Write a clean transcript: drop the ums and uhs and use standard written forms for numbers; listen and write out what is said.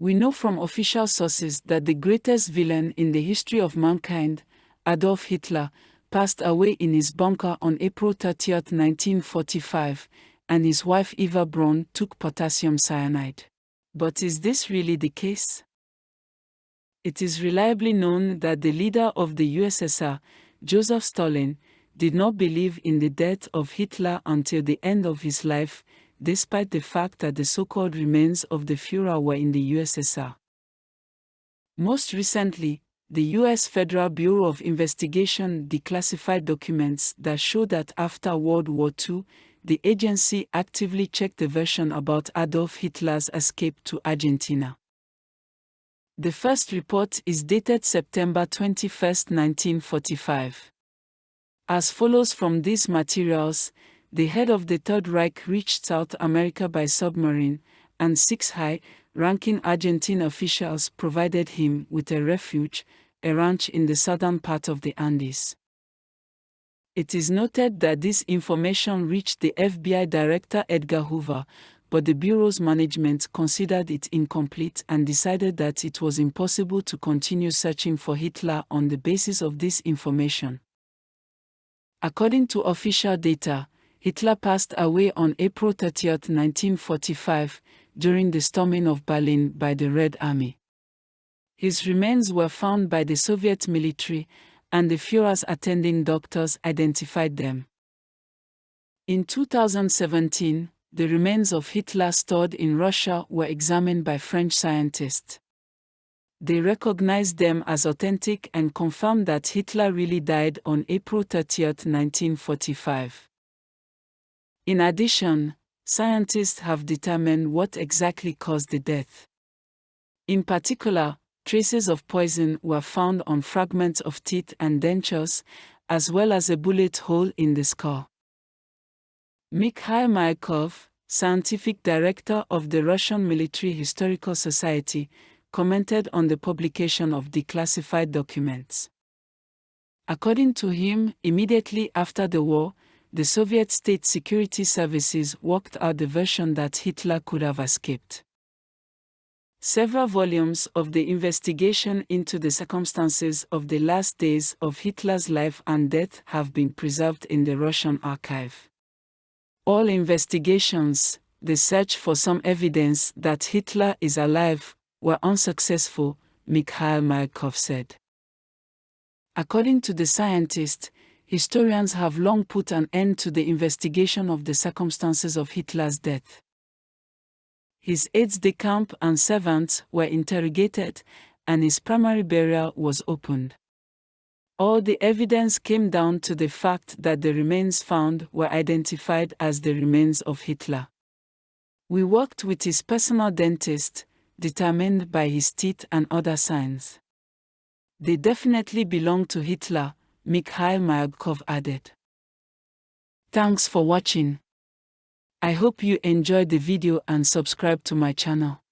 We know from official sources that the greatest villain in the history of mankind, Adolf Hitler, passed away in his bunker on April 30, 1945, and his wife Eva Braun took potassium cyanide. But is this really the case? It is reliably known that the leader of the USSR, Joseph Stalin, did not believe in the death of Hitler until the end of his life, despite the fact that the so-called remains of the Führer were in the USSR. Most recently, the U.S. Federal Bureau of Investigation declassified documents that show that after World War II, the agency actively checked the version about Adolf Hitler's escape to Argentina. The first report is dated September 21, 1945. As follows from these materials, the head of the Third Reich reached South America by submarine, and 6 high-ranking Argentine officials provided him with a refuge, a ranch in the southern part of the Andes. It is noted that this information reached the FBI Director Edgar Hoover, but the Bureau's management considered it incomplete and decided that it was impossible to continue searching for Hitler on the basis of this information. According to official data, Hitler passed away on April 30, 1945, during the storming of Berlin by the Red Army. His remains were found by the Soviet military, and the Führer's attending doctors identified them. In 2017, the remains of Hitler stored in Russia were examined by French scientists. They recognized them as authentic and confirmed that Hitler really died on April 30, 1945. In addition, scientists have determined what exactly caused the death. In particular, traces of poison were found on fragments of teeth and dentures, as well as a bullet hole in the skull. Mikhail Mayakov, scientific director of the Russian Military Historical Society, commented on the publication of declassified documents. According to him, immediately after the war, the Soviet state security services worked out the version that Hitler could have escaped. Several volumes of the investigation into the circumstances of the last days of Hitler's life and death have been preserved in the Russian archive. All investigations, the search for some evidence that Hitler is alive, were unsuccessful, Mikhail Mayakov said. According to the scientist, historians have long put an end to the investigation of the circumstances of Hitler's death. His aides-de-camp and servants were interrogated, and his primary burial was opened. All the evidence came down to the fact that the remains found were identified as the remains of Hitler. We worked with his personal dentist, determined by his teeth and other signs. They definitely belong to Hitler, Mikhail Mayakov added. Thanks for watching. I hope you enjoyed the video and subscribe to my channel.